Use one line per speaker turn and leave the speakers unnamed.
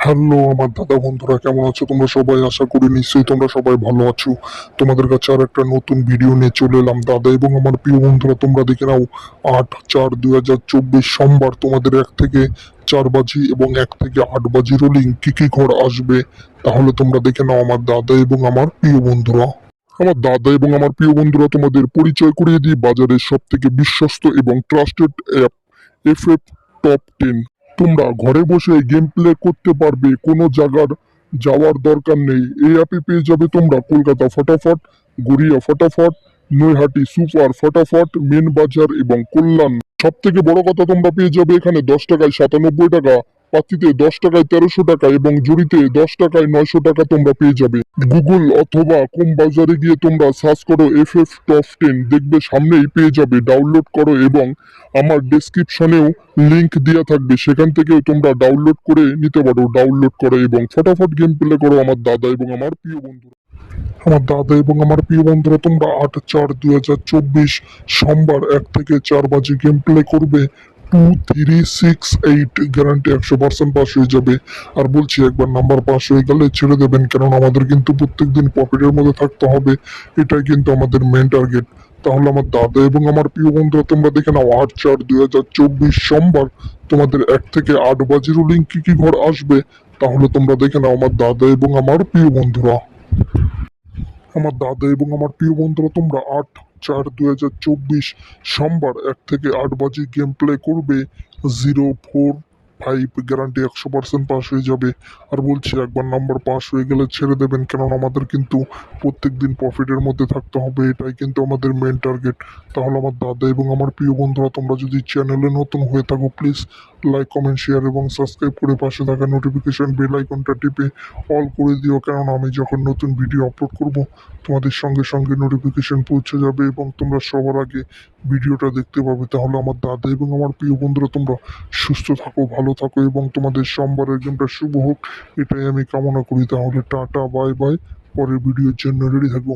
Hello আমার দাদা বন্ধুরা, কেমন আছো তোমরা সবাই? আশা করি নিশ্চয়ই তোমরা সবাই ভালো আছো। তোমাদের কাছে আর একটা নতুন ভিডিও নিয়ে চলে এলাম। দাদা এবং আমার প্রিয় বন্ধুরা, তোমরা দেখে নাও 8/4/2024 সোমবার তোমাদের 1 থেকে 4 বাজি এবং 1 থেকে 8 বাজি রোলিং কি কি ঘর আসবে, তাহলে তোমরা দেখে নাও আমার দাদা এবং আমার প্রিয় বন্ধুরা। আমার দাদা এবং আমার প্রিয় বন্ধুরা, তোমাদের পরিচয় করিয়ে দিই বাজারের সব থেকে বিশ্বস্ত এবং ট্রাস্টেড অ্যাপ এফএফ টপ 10। তোমরা ঘরে বসে গেম প্লে করতে পারবে, কোনো জায়গার যাওয়ার দরকার নেই। এই অ্যাপে পেয়ে যাবে তোমরা কলকাতা ফটাফট, গড়িয়া ফটাফট, নৈহাটি সুপার ফটাফট, মেন বাজার এবং কল্যাণ। সব থেকে বড় কথা, তোমরা পেয়ে যাবে এখানে 10 টাকায় 97 টাকা, পাতিতে 10 টাকায় 1300 টাকা এবং জুড়িতে 10 টাকায় 900 টাকা তোমরা পেয়ে যাবে। গুগল অথবা কোম বাজারে গিয়ে তোমরা সার্চ করো এফএফ টপ 10, দেখবে সামনেই পেয়ে যাবে। ডাউনলোড করো এবং আমার ডেসক্রিপশনেও লিংক দেওয়া থাকবে, সেখান থেকেও তোমরা ডাউনলোড করে নিতে পারো। ডাউনলোড করো এবং ফটাফট গেম প্লে করো আমার দাদা এবং আমার প্রিয় বন্ধুরা। আমার দাদা এবং আমার প্রিয় বন্ধুরা, তোমরা 8/4/2024 সোমবার 1 থেকে 4 বাজে গেম প্লে করবে। 2368 গ্যারান্টি 100% পাস হয়ে যাবে। আর বলছি, একবার নাম্বার পাস হয়ে গেলে ছেড়ে দেবেন, কারণ আমাদের কিন্তু প্রত্যেকদিন প্রফিটের মধ্যে থাকতে হবে। এটাই কিন্তু আমাদের মেন টার্গেট। তাহলে আমার দাদা এবং আমার প্রিয় বন্ধুরা, তোমরা দেখে নাও 8/4/2024 সোমবার তোমাদের 1 থেকে 8 বাজি রুলিং কি কি ঘর আসবে, তাহলে তোমরা দেখে নাও আমার দাদা এবং আমার প্রিয় বন্ধুরা। আমার দাদা এবং আমার প্রিয় বন্ধুরা, তোমরা 8/4/2024 সোমবার 1 থেকে 8 বাজি গেম প্লে করবে। 045 গ্যারান্টি 100% পাস হয়ে যাবে। আর বলছি, একবার নাম্বার পাস হয়ে গেলে ছেড়ে দেবেন, কারণ আমাদের কিন্তু প্রত্যেকদিন প্রফিটের মধ্যে থাকতে হবে। এটাই কিন্তু আমাদের মেন টার্গেট। তাহলে আমার দাদা এবং আমার প্রিয় বন্ধুরা, তোমরা যদি চ্যানেলে নতুন হয়ে থাকো, প্লিজ লাইক কমেন্ট শেয়ার এবং সাবস্ক্রাইব করে পাশে থাকা নোটিফিকেশন বেল আইকনটা টিপে অল করে দিও, কারণ আমি যখন নতুন ভিডিও আপলোড করব তোমাদের সঙ্গে সঙ্গে নোটিফিকেশন পৌঁছে যাবে এবং তোমরা সবার আগে ভিডিওটা দেখতে পাবে। তাহলে আমার দাদা এবং আমার প্রিয় বন্ধুরা, তোমরা সুস্থ থাকো, ভালো থাকো এবং তোমাদের সোমবারের গেমটা শুভ হোক, এটাই আমি কামনা করি। তাহলে টাটা, বাই বাই, পরের ভিডিওর জন্য রেডি থাকবো।